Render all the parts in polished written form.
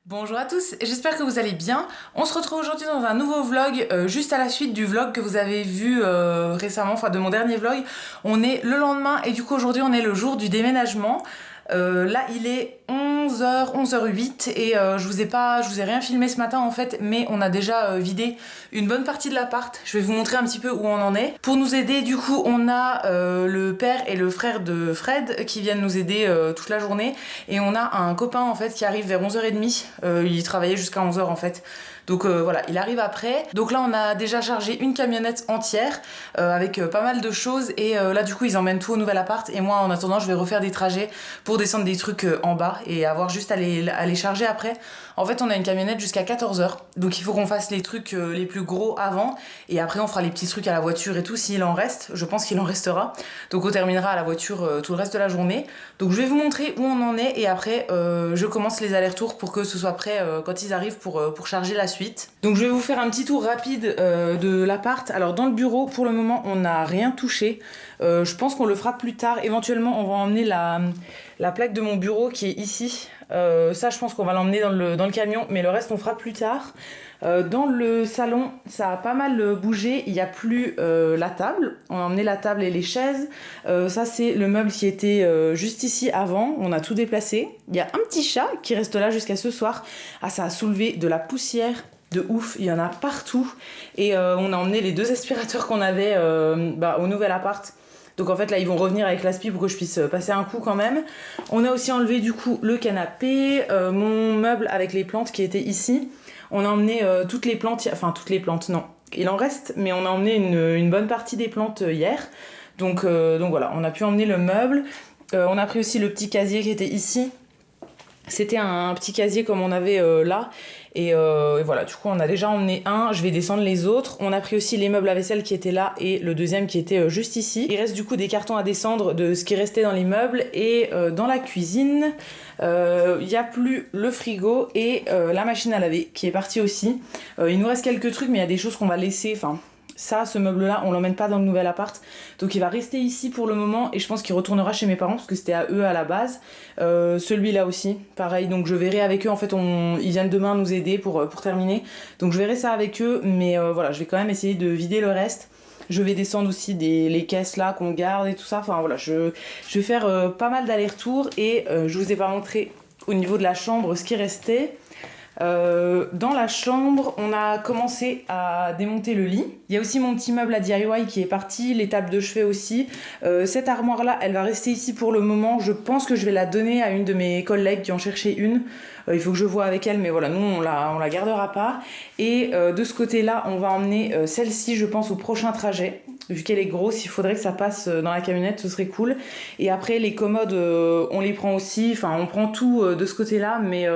Bonjour à tous, j'espère que vous allez bien. On se retrouve aujourd'hui dans un nouveau vlog, juste à la suite du vlog que vous avez vu récemment, enfin de mon dernier vlog. On est le lendemain et du coup aujourd'hui on est le jour du déménagement. Là il est 11h, 11h08 et je vous ai rien filmé ce matin en fait, mais on a déjà vidé une bonne partie de l'appart. Je vais vous montrer un petit peu où on en est. Pour nous aider du coup on a le père et le frère de Fred qui viennent nous aider toute la journée et on a un copain en fait qui arrive vers 11h30. Il travaillait jusqu'à 11h en fait. Donc voilà, il arrive après. Donc là, on a déjà chargé une camionnette entière avec pas mal de choses. Et là, du coup, ils emmènent tout au nouvel appart. Et moi, en attendant, je vais refaire des trajets pour descendre des trucs en bas et avoir juste à les charger après. En fait, on a une camionnette jusqu'à 14h. Donc il faut qu'on fasse les trucs les plus gros avant. Et après, on fera les petits trucs à la voiture et tout s'il en reste. Je pense qu'il en restera. Donc on terminera à la voiture tout le reste de la journée. Donc je vais vous montrer où on en est. Et après, je commence les allers-retours pour que ce soit prêt quand ils arrivent pour charger la suite. Donc je vais vous faire un petit tour rapide de l'appart. Alors dans le bureau, pour le moment, on n'a rien touché. Je pense qu'on le fera plus tard. Éventuellement, on va emmener la plaque de mon bureau qui est ici. Ça, je pense qu'on va l'emmener dans le camion, mais le reste, on fera plus tard. Dans le salon, ça a pas mal bougé. Il n'y a plus la table. On a emmené la table et les chaises. Ça, c'est le meuble qui était juste ici avant. On a tout déplacé. Il y a un petit chat qui reste là jusqu'à ce soir. Ah, ça a soulevé de la poussière de ouf. Il y en a partout. Et on a emmené les 2 aspirateurs qu'on avait au nouvel appart. Donc en fait là ils vont revenir avec l'aspi pour que je puisse passer un coup quand même. On a aussi enlevé du coup le canapé, mon meuble avec les plantes qui était ici. On a emmené toutes les plantes, enfin toutes les plantes non, il en reste, mais on a emmené une bonne partie des plantes hier. Donc voilà, on a pu emmener le meuble. On a pris aussi le petit casier qui était ici. C'était un petit casier comme on avait là. Et voilà, du coup, on a déjà emmené un. Je vais descendre les autres. On a pris aussi les meubles à vaisselle qui étaient là et le deuxième qui était juste ici. Il reste du coup des cartons à descendre de ce qui restait dans les meubles. Et dans la cuisine, il n'y a plus le frigo et la machine à laver qui est partie aussi. Il nous reste quelques trucs, mais il y a des choses qu'on va laisser. Enfin, ça, ce meuble-là, on l'emmène pas dans le nouvel appart. Donc il va rester ici pour le moment et je pense qu'il retournera chez mes parents parce que c'était à eux à la base. Celui-là aussi, pareil. Donc je verrai avec eux. En fait, ils viennent demain nous aider pour terminer. Donc je verrai ça avec eux. Mais voilà, je vais quand même essayer de vider le reste. Je vais descendre aussi les caisses là qu'on garde et tout ça. Enfin voilà, je vais faire pas mal d'allers-retours et je vous ai pas montré au niveau de la chambre ce qui restait. Dans la chambre, on a commencé à démonter le lit. Il y a aussi mon petit meuble à DIY qui est parti, les tables de chevet aussi. Cette armoire-là, elle va rester ici pour le moment. Je pense que je vais la donner à une de mes collègues qui en cherchait une. Il faut que je vois avec elle, mais voilà, nous on la gardera pas. Et de ce côté-là, on va emmener celle-ci, je pense, au prochain trajet. Vu qu'elle est grosse, il faudrait que ça passe dans la camionnette, ce serait cool. Et après, les commodes, on les prend aussi. Enfin, on prend tout de ce côté-là, mais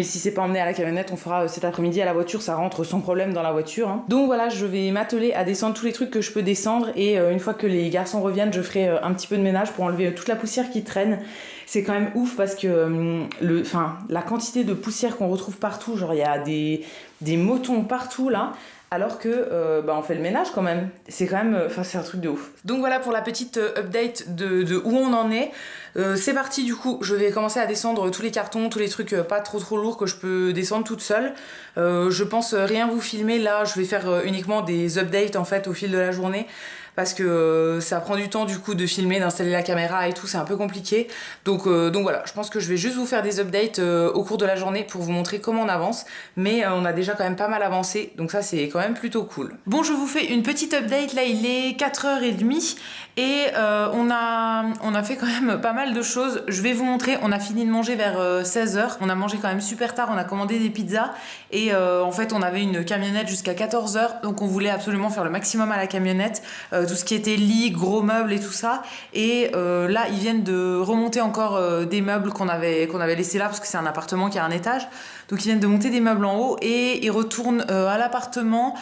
si c'est pas emmené à la camionnette, on fera cet après-midi à la voiture. Ça rentre sans problème dans la voiture. Hein. Donc voilà, je vais m'atteler à descendre tous les trucs que je peux descendre. Et une fois que les garçons reviennent, je ferai un petit peu de ménage pour enlever toute la poussière qui traîne. C'est quand même ouf parce que la quantité de poussière qu'on retrouve partout, genre il y a des motons partout là. Alors que on fait le ménage quand même. C'est quand même, c'est un truc de ouf. Donc voilà pour la petite update de où on en est. C'est parti du coup, je vais commencer à descendre tous les cartons, tous les trucs pas trop lourds que je peux descendre toute seule. Je pense rien vous filmer là, je vais faire uniquement des updates en fait au fil de la journée. Parce que ça prend du temps du coup de filmer, d'installer la caméra et tout, c'est un peu compliqué. Donc voilà, je pense que je vais juste vous faire des updates au cours de la journée pour vous montrer comment on avance. Mais on a déjà quand même pas mal avancé, donc ça c'est quand même plutôt cool. Bon, je vous fais une petite update, là il est 4h30 et on a fait quand même pas mal de choses. Je vais vous montrer, on a fini de manger vers 16h. On a mangé quand même super tard, on a commandé des pizzas et en fait on avait une camionnette jusqu'à 14h, donc on voulait absolument faire le maximum à la camionnette. Tout ce qui était lit, gros meubles et tout ça. Et là, ils viennent de remonter encore des meubles qu'on avait laissés là parce que c'est un appartement qui a un étage. Donc ils viennent de monter des meubles en haut et ils retournent à l'appartement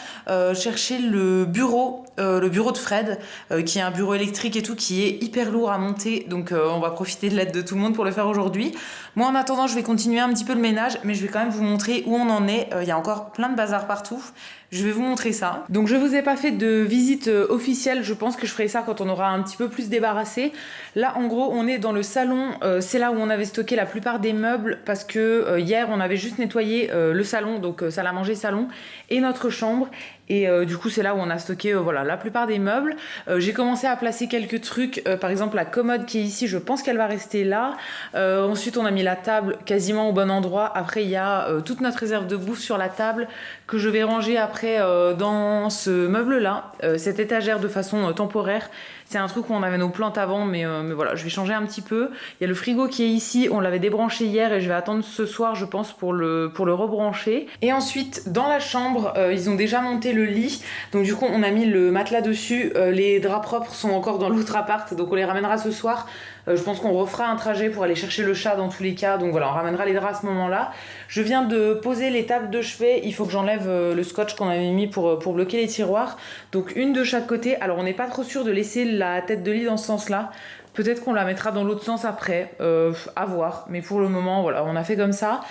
chercher le bureau le bureau de Fred, qui est un bureau électrique et tout, qui est hyper lourd à monter, donc on va profiter de l'aide de tout le monde pour le faire aujourd'hui. Moi en attendant je vais continuer un petit peu le ménage, mais je vais quand même vous montrer où on en est. Il y a encore plein de bazar partout. Je vais vous montrer ça. Donc je vous ai pas fait de visite officielle, je pense que je ferai ça quand on aura un petit peu plus débarrassé. Là en gros on est dans le salon, c'est là où on avait stocké la plupart des meubles parce que hier on avait juste nettoyé le salon, donc salle à manger, salon et notre chambre. Et du coup c'est là où on a stocké voilà, la plupart des meubles. J'ai commencé à placer quelques trucs, par exemple la commode qui est ici, je pense qu'elle va rester là. Ensuite on a mis la table quasiment au bon endroit. Après il y a toute notre réserve de bouffe sur la table que je vais ranger après dans ce meuble là, cette étagère de façon temporaire. C'est un truc où on avait nos plantes avant, mais voilà, je vais changer un petit peu. Il y a le frigo qui est ici, on l'avait débranché hier et je vais attendre ce soir, je pense, pour le rebrancher. Et ensuite, dans la chambre, ils ont déjà monté le lit. Donc du coup, on a mis le matelas dessus. Les draps propres sont encore dans l'autre appart, donc on les ramènera ce soir. Je pense qu'on refera un trajet pour aller chercher le chat dans tous les cas. Donc voilà, on ramènera les draps à ce moment-là. Je viens de poser les tables de chevet. Il faut que j'enlève le scotch qu'on avait mis pour bloquer les tiroirs. Donc une de chaque côté. Alors on n'est pas trop sûr de laisser la tête de lit dans ce sens-là. Peut-être qu'on la mettra dans l'autre sens après, à voir. Mais pour le moment, voilà, on a fait comme ça.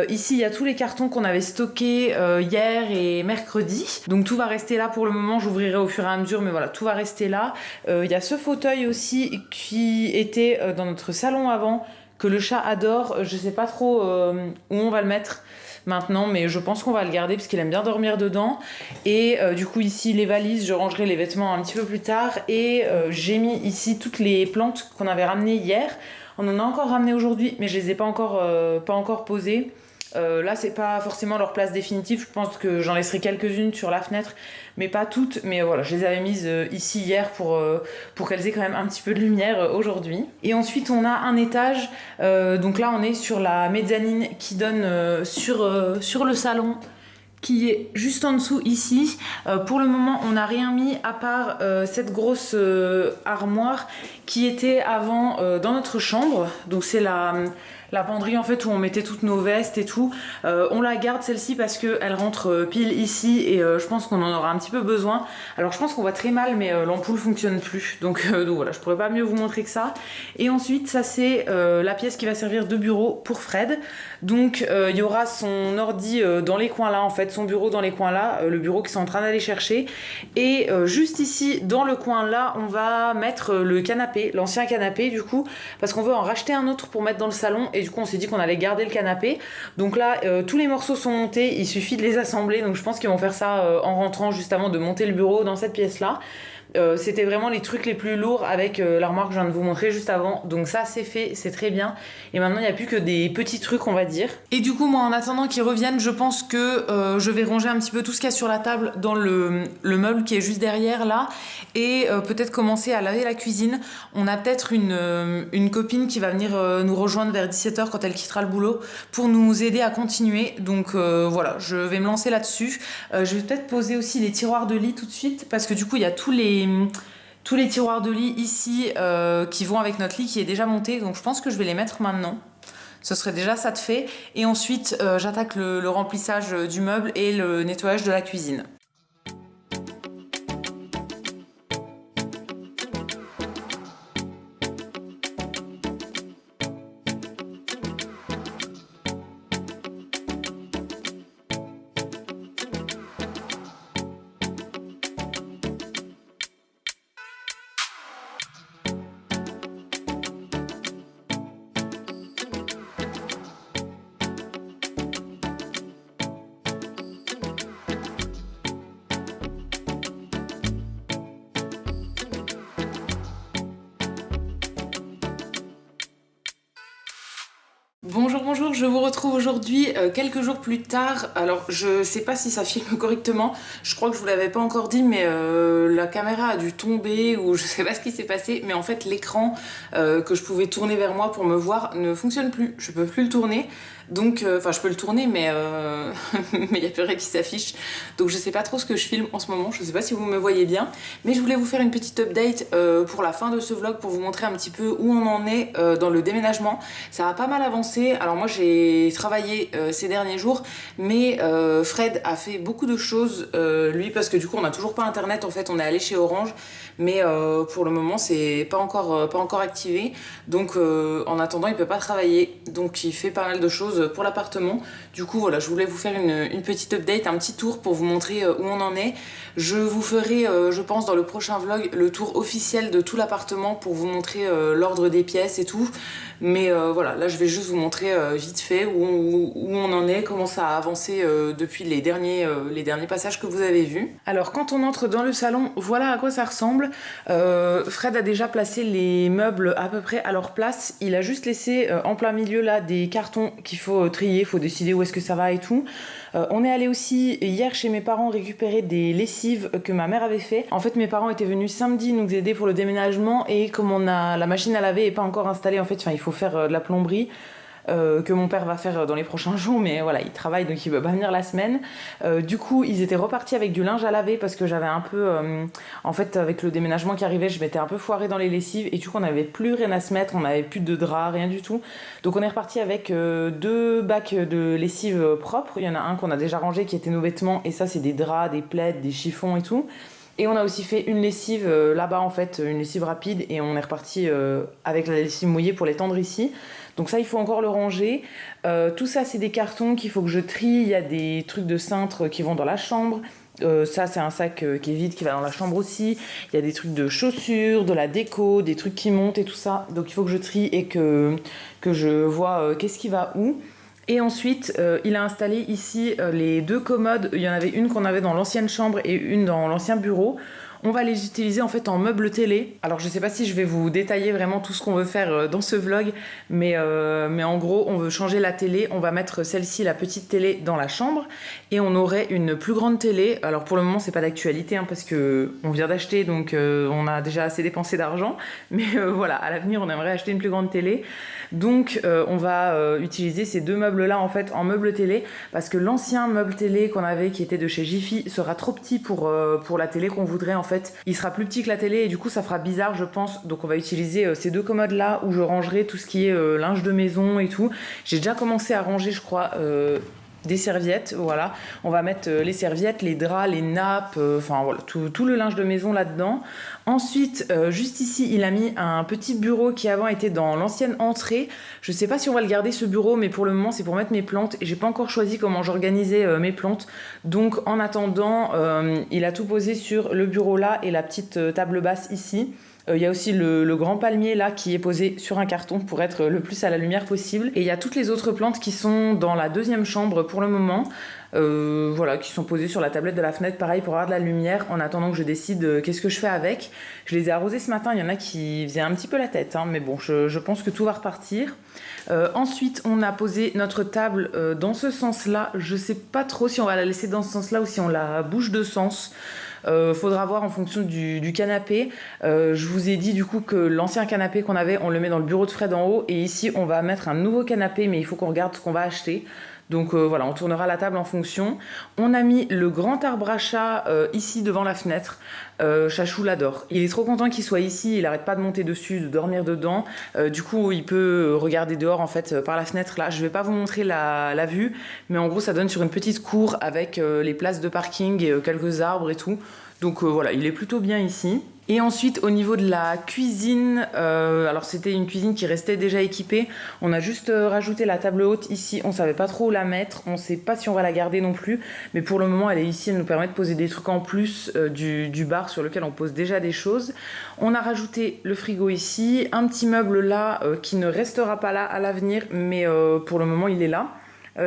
Ici, il y a tous les cartons qu'on avait stockés hier et mercredi. Donc tout va rester là pour le moment. J'ouvrirai au fur et à mesure, mais voilà, tout va rester là. Il y a ce fauteuil aussi qui était dans notre salon avant, que le chat adore. Je sais pas trop où on va le mettre maintenant, mais je pense qu'on va le garder parce qu'il aime bien dormir dedans. Et du coup ici les valises, je rangerai les vêtements un petit peu plus tard. Et j'ai mis ici toutes les plantes qu'on avait ramenées hier. On en a encore ramené aujourd'hui, mais je les ai pas encore posées. Là c'est pas forcément leur place définitive, je pense que j'en laisserai quelques-unes sur la fenêtre, mais pas toutes. Mais voilà, je les avais mises ici hier pour qu'elles aient quand même un petit peu de lumière aujourd'hui. Et ensuite on a un étage, donc là on est sur la mezzanine qui donne sur le salon, qui est juste en dessous ici. Pour le moment on n'a rien mis à part cette grosse armoire qui était avant dans notre chambre. Donc c'est la penderie en fait où on mettait toutes nos vestes et tout. On la garde celle-ci parce qu'elle rentre pile ici et je pense qu'on en aura un petit peu besoin. Alors je pense qu'on voit très mal, mais l'ampoule fonctionne plus, donc voilà, je pourrais pas mieux vous montrer que ça. Et ensuite ça c'est la pièce qui va servir de bureau pour Fred. Donc il y aura son ordi dans les coins là, en fait son bureau dans les coins là, le bureau qu'ils sont en train d'aller chercher. Et juste ici dans le coin là on va mettre le canapé, l'ancien canapé du coup, parce qu'on veut en racheter un autre pour mettre dans le salon. Et du coup on s'est dit qu'on allait garder le canapé. Donc là tous les morceaux sont montés, il suffit de les assembler. Donc je pense qu'ils vont faire ça en rentrant, juste avant de monter le bureau dans cette pièce là. C'était vraiment les trucs les plus lourds avec l'armoire que je viens de vous montrer juste avant. Donc ça c'est fait, c'est très bien. Et maintenant il n'y a plus que des petits trucs on va dire. Et du coup moi en attendant qu'ils reviennent, je pense que je vais ranger un petit peu tout ce qu'il y a sur la table dans le meuble qui est juste derrière là. Et peut-être commencer à laver la cuisine. On a peut-être une copine qui va venir nous rejoindre vers 17h quand elle quittera le boulot pour nous aider à continuer. Donc voilà, je vais me lancer là-dessus. Je vais peut-être poser aussi les tiroirs de lit tout de suite parce que du coup il y a tous les tiroirs de lit ici qui vont avec notre lit qui est déjà monté. Donc je pense que je vais les mettre maintenant. Ce serait déjà ça de fait. Et ensuite j'attaque le remplissage du meuble et le nettoyage de la cuisine. Bonjour, je vous retrouve aujourd'hui quelques jours plus tard. Alors je sais pas si ça filme correctement, je crois que je vous l'avais pas encore dit, mais la caméra a dû tomber ou je sais pas ce qui s'est passé, mais en fait l'écran que je pouvais tourner vers moi pour me voir ne fonctionne plus, je peux plus le tourner. Donc, enfin, je peux le tourner, mais mais il n'y a plus rien qui s'affiche. Donc, je sais pas trop ce que je filme en ce moment. Je sais pas si vous me voyez bien. Mais je voulais vous faire une petite update pour la fin de ce vlog pour vous montrer un petit peu où on en est dans le déménagement. Ça a pas mal avancé. Alors, moi, j'ai travaillé ces derniers jours, mais Fred a fait beaucoup de choses, lui, parce que du coup, on n'a toujours pas internet. En fait, on est allé chez Orange, mais pour le moment, c'est pas encore activé. Donc, en attendant, il peut pas travailler. Donc, il fait pas mal de choses pour l'appartement. Du coup, voilà, je voulais vous faire une petite update, un petit tour pour vous montrer où on en est. Je vous ferai, je pense, dans le prochain vlog, le tour officiel de tout l'appartement pour vous montrer l'ordre des pièces et tout. Mais voilà, là, je vais juste vous montrer vite fait où on en est, comment ça a avancé depuis les derniers passages que vous avez vus. Alors, quand on entre dans le salon, voilà à quoi ça ressemble. Fred a déjà placé les meubles à peu près à leur place. Il a juste laissé en plein milieu là des cartons qu'il faut trier, il faut décider où est-ce que ça va et tout. On est allé aussi hier chez mes parents récupérer des lessives que ma mère avait fait. En fait, mes parents étaient venus samedi nous aider pour le déménagement et comme la machine à laver est pas encore installée, en fait, il faut faire de la plomberie. Que mon père va faire dans les prochains jours, mais voilà, il travaille donc il peut pas venir la semaine. Du coup, ils étaient repartis avec du linge à laver parce que j'avais un peu, en fait, avec le déménagement qui arrivait, je m'étais un peu foirée dans les lessives et du coup, on n'avait plus rien à se mettre, on n'avait plus de draps, rien du tout. Donc, on est reparti avec 2 bacs de lessive propres. Il y en a un qu'on a déjà rangé qui était nos vêtements et ça, c'est des draps, des plaids, des chiffons et tout. Et on a aussi fait une lessive là-bas en fait, une lessive rapide et on est reparti avec la lessive mouillée pour les tendre ici. Donc ça il faut encore le ranger. Tout ça c'est des cartons qu'il faut que je trie, il y a des trucs de cintre qui vont dans la chambre. Ça c'est un sac qui est vide qui va dans la chambre aussi. Il y a des trucs de chaussures, de la déco, des trucs qui montent et tout ça. Donc il faut que je trie et que je vois qu'est-ce qui va où. Et ensuite, il a installé ici les 2 commodes. Il y en avait une qu'on avait dans l'ancienne chambre et une dans l'ancien bureau. On va les utiliser en fait en meuble télé. Alors je sais pas si je vais vous détailler vraiment tout ce qu'on veut faire dans ce vlog, mais en gros on veut changer la télé. On va mettre celle-ci, la petite télé, dans la chambre et on aurait une plus grande télé. Alors pour le moment c'est pas d'actualité hein, parce que on vient d'acheter donc on a déjà assez dépensé d'argent. Mais voilà, à l'avenir on aimerait acheter une plus grande télé. Donc on va utiliser ces 2 meubles là en fait en meuble télé parce que l'ancien meuble télé qu'on avait qui était de chez Jiffy sera trop petit pour la télé qu'on voudrait en fait. Il sera plus petit que la télé et du coup ça fera bizarre je pense. Donc on va utiliser ces 2 commodes là où je rangerai tout ce qui est linge de maison et tout. J'ai déjà commencé à ranger je crois des serviettes, voilà. On va mettre les serviettes, les draps, les nappes, enfin voilà, tout le linge de maison là-dedans. Ensuite, juste ici, il a mis un petit bureau qui avant était dans l'ancienne entrée. Je sais pas si on va le garder ce bureau, mais pour le moment c'est pour mettre mes plantes et j'ai pas encore choisi comment j'organisais mes plantes. Donc en attendant, il a tout posé sur le bureau là et la petite table basse ici. Il y a aussi le grand palmier là qui est posé sur un carton pour être le plus à la lumière possible. Et il y a toutes les autres plantes qui sont dans la 2e chambre pour le moment. Voilà, qui sont posées sur la tablette de la fenêtre, pareil pour avoir de la lumière en attendant que je décide qu'est-ce que je fais avec. Je les ai arrosées ce matin, il y en a qui faisaient un petit peu la tête, hein, mais bon, je pense que tout va repartir. Ensuite, on a posé notre table dans ce sens-là. Je sais pas trop si on va la laisser dans ce sens-là ou si on la bouge de sens. Faudra voir en fonction du canapé. Je vous ai dit du coup que l'ancien canapé qu'on avait, on le met dans le bureau de Fred en haut et ici on va mettre un nouveau canapé mais il faut qu'on regarde ce qu'on va acheter. Donc voilà, on tournera la table en fonction. On a mis le grand arbre à chat ici devant la fenêtre. Chachou l'adore. Il est trop content qu'il soit ici, il arrête pas de monter dessus, de dormir dedans. Du coup, il peut regarder dehors en fait par la fenêtre là. Je vais pas vous montrer la vue, mais en gros, ça donne sur une petite cour avec les places de parking et quelques arbres et tout. Donc voilà, il est plutôt bien ici. Et ensuite, au niveau de la cuisine, alors c'était une cuisine qui restait déjà équipée. On a juste rajouté la table haute ici. On savait pas trop où la mettre. On sait pas si on va la garder non plus. Mais pour le moment, elle est ici. Elle nous permet de poser des trucs en plus du bar sur lequel on pose déjà des choses. On a rajouté le frigo ici. Un petit meuble là qui ne restera pas là à l'avenir. Mais pour le moment, il est là.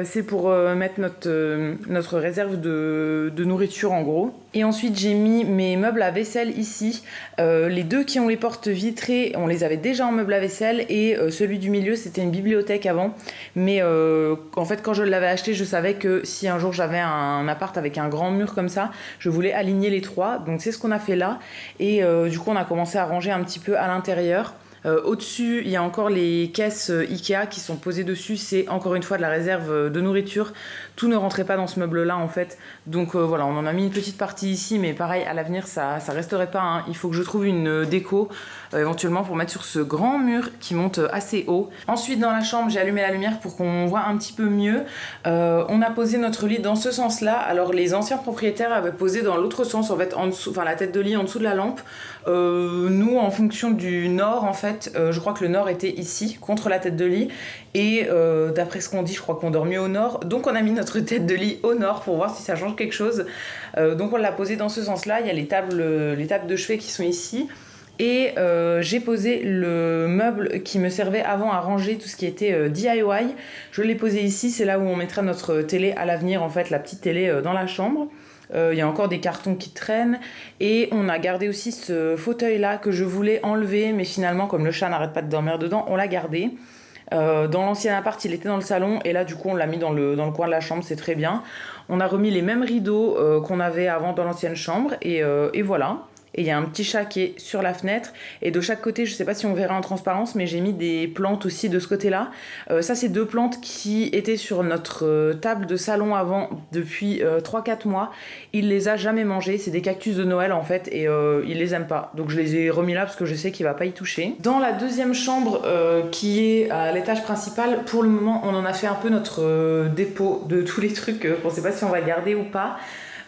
C'est pour mettre notre réserve de nourriture en gros. Et ensuite j'ai mis mes meubles à vaisselle ici. Les 2 qui ont les portes vitrées, on les avait déjà en meubles à vaisselle et celui du milieu c'était une bibliothèque avant. Mais en fait quand je l'avais acheté je savais que si un jour j'avais un appart avec un grand mur comme ça, je voulais aligner les 3. Donc c'est ce qu'on a fait là. Et du coup on a commencé à ranger un petit peu à l'intérieur. Au-dessus, il y a encore les caisses Ikea qui sont posées dessus. C'est encore une fois de la réserve de nourriture. Tout ne rentrait pas dans ce meuble-là en fait. Donc voilà, on en a mis une petite partie ici, mais pareil, à l'avenir, ça resterait pas. Hein. Il faut que je trouve une déco éventuellement pour mettre sur ce grand mur qui monte assez haut. Ensuite, dans la chambre, j'ai allumé la lumière pour qu'on voit un petit peu mieux. On a posé notre lit dans ce sens-là. Alors les anciens propriétaires avaient posé dans l'autre sens, en fait, en dessous, enfin la tête de lit en dessous de la lampe. Nous, en fonction du nord, en fait, je crois que le nord était ici, contre la tête de lit. Et d'après ce qu'on dit, je crois qu'on dort mieux au nord. Donc on a mis notre tête de lit au nord pour voir si ça change quelque chose. Donc on l'a posé dans ce sens-là. Il y a les tables de chevet qui sont ici. Et j'ai posé le meuble qui me servait avant à ranger tout ce qui était DIY. Je l'ai posé ici, c'est là où on mettra notre télé à l'avenir, en fait, la petite télé dans la chambre. Il y a encore des cartons qui traînent. Et on a gardé aussi ce fauteuil-là que je voulais enlever, mais finalement, comme le chat n'arrête pas de dormir dedans, on l'a gardé. Dans l'ancien appart, il était dans le salon, et là, du coup, on l'a mis dans le coin de la chambre, c'est très bien. On a remis les mêmes rideaux qu'on avait avant dans l'ancienne chambre, et voilà. Et il y a un petit chat qui est sur la fenêtre. Et de chaque côté, je sais pas si on verra en transparence, mais j'ai mis des plantes aussi de ce côté-là. Ça, c'est 2 plantes qui étaient sur notre table de salon avant depuis 3-4 mois. Il les a jamais mangées. C'est des cactus de Noël en fait, et il les aime pas. Donc je les ai remis là parce que je sais qu'il va pas y toucher. Dans la deuxième chambre qui est à l'étage principal, pour le moment, on en a fait un peu notre dépôt de tous les trucs qu'on sait pas si on va garder ou pas.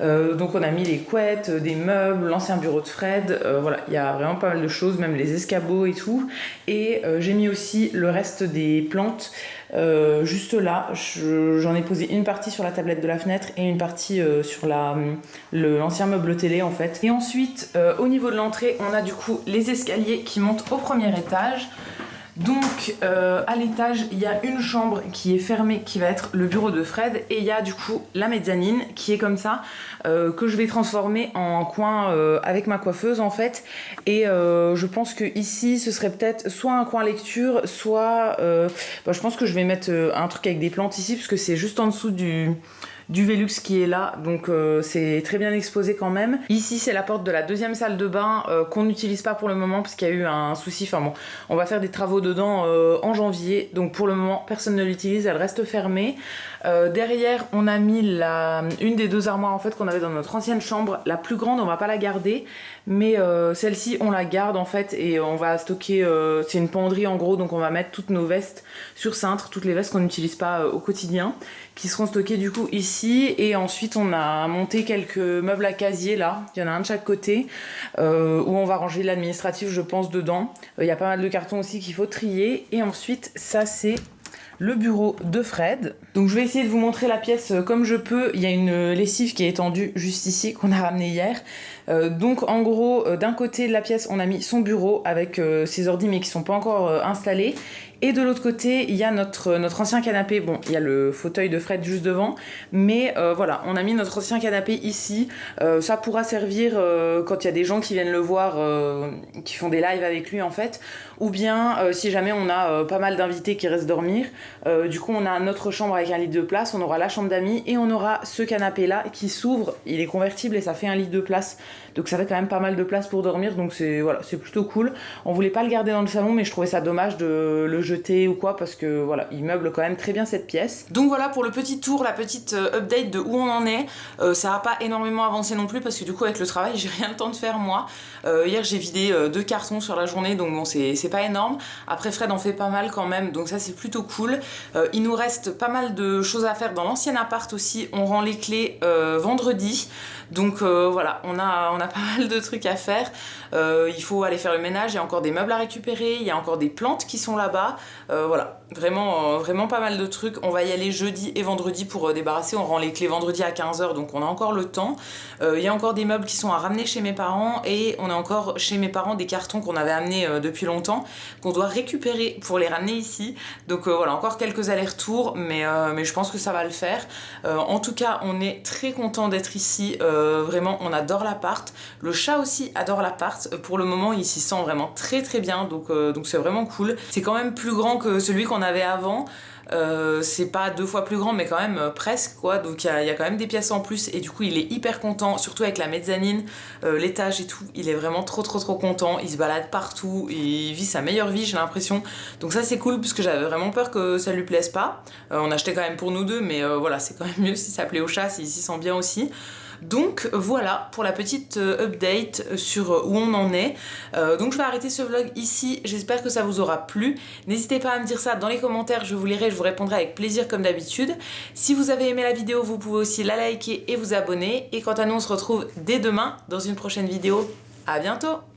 Donc on a mis les couettes, des meubles, l'ancien bureau de Fred, voilà, il y a vraiment pas mal de choses, même les escabeaux et tout. Et j'ai mis aussi le reste des plantes juste là. J'en ai posé une partie sur la tablette de la fenêtre et une partie sur l'ancien meuble télé en fait. Et ensuite, au niveau de l'entrée, on a du coup les escaliers qui montent au premier étage. Donc à l'étage il y a une chambre qui est fermée qui va être le bureau de Fred, et il y a du coup la mezzanine qui est comme ça que je vais transformer en coin avec ma coiffeuse en fait. Et je pense que ici ce serait peut-être soit un coin lecture, soit je pense que je vais mettre un truc avec des plantes ici parce que c'est juste en dessous du Velux qui est là, donc c'est très bien exposé quand même. Ici c'est la porte de la deuxième salle de bain qu'on n'utilise pas pour le moment parce qu'il y a eu un souci, enfin bon, on va faire des travaux dedans en janvier, donc pour le moment personne ne l'utilise, elle reste fermée. Derrière on a mis une des 2 armoires en fait qu'on avait dans notre ancienne chambre, la plus grande on va pas la garder, mais celle-ci on la garde en fait, et on va stocker, c'est une penderie en gros, donc on va mettre toutes nos vestes sur cintre, toutes les vestes qu'on n'utilise pas au quotidien, qui seront stockées du coup ici. Et ensuite on a monté quelques meubles à casier là, il y en a un de chaque côté, où on va ranger l'administratif je pense dedans. Il y a pas mal de cartons aussi qu'il faut trier. Et ensuite ça c'est le bureau de Fred. Donc je vais essayer de vous montrer la pièce comme je peux. Il y a une lessive qui est étendue juste ici qu'on a ramenée hier. Donc en gros d'un côté de la pièce on a mis son bureau avec ses ordi mais qui sont pas encore installés. Et de l'autre côté, il y a notre ancien canapé. Bon, il y a le fauteuil de Fred juste devant. Mais voilà, on a mis notre ancien canapé ici. Ça pourra servir quand il y a des gens qui viennent le voir, qui font des lives avec lui en fait. Ou bien si jamais on a pas mal d'invités qui restent dormir. Du coup, on a notre chambre avec un lit de place. On aura la chambre d'amis et on aura ce canapé-là qui s'ouvre. Il est convertible et ça fait un lit de place. Donc ça fait quand même pas mal de place pour dormir. Donc c'est plutôt cool. On voulait pas le garder dans le salon, mais je trouvais ça dommage de le jeter ou quoi, parce que voilà, il meuble quand même très bien cette pièce. Donc voilà pour le petit tour, la petite update de où on en est. Ça n'a pas énormément avancé non plus parce que du coup avec le travail j'ai rien le temps de faire moi. Hier j'ai vidé 2 cartons sur la journée, donc bon c'est pas énorme. Après Fred en fait pas mal quand même, donc ça c'est plutôt cool. Il nous reste pas mal de choses à faire dans l'ancien appart aussi. On rend les clés vendredi. Donc voilà, on a pas mal de trucs à faire. Il faut aller faire le ménage, il y a encore des meubles à récupérer, il y a encore des plantes qui sont là-bas. Voilà, vraiment pas mal de trucs. On va y aller jeudi et vendredi pour débarrasser. On rend les clés vendredi à 15h, donc on a encore le temps. Il y a encore des meubles qui sont à ramener chez mes parents, et on a encore chez mes parents des cartons qu'on avait amenés depuis longtemps, qu'on doit récupérer pour les ramener ici. Donc voilà, encore quelques allers-retours, mais je pense que ça va le faire. En tout cas, on est très content d'être ici. Vraiment, on adore l'appart. Le chat aussi adore l'appart. Pour le moment, il s'y sent vraiment très bien, donc c'est vraiment cool. C'est quand même plus grand que celui qu'on avait avant. C'est pas 2 fois plus grand, mais quand même presque quoi. Donc il y a quand même des pièces en plus et du coup il est hyper content, surtout avec la mezzanine, l'étage et tout. Il est vraiment trop content. Il se balade partout, il vit sa meilleure vie, j'ai l'impression. Donc ça c'est cool puisque j'avais vraiment peur que ça lui plaise pas. On achetait quand même pour nous deux, mais voilà, c'est quand même mieux si ça plaît au chat, s'il s'y sent bien aussi. Donc voilà pour la petite update sur où on en est. Donc je vais arrêter ce vlog ici, j'espère que ça vous aura plu. N'hésitez pas à me dire ça dans les commentaires, je vous lirai, je vous répondrai avec plaisir comme d'habitude. Si vous avez aimé la vidéo, vous pouvez aussi la liker et vous abonner. Et quant à nous, on se retrouve dès demain dans une prochaine vidéo. À bientôt!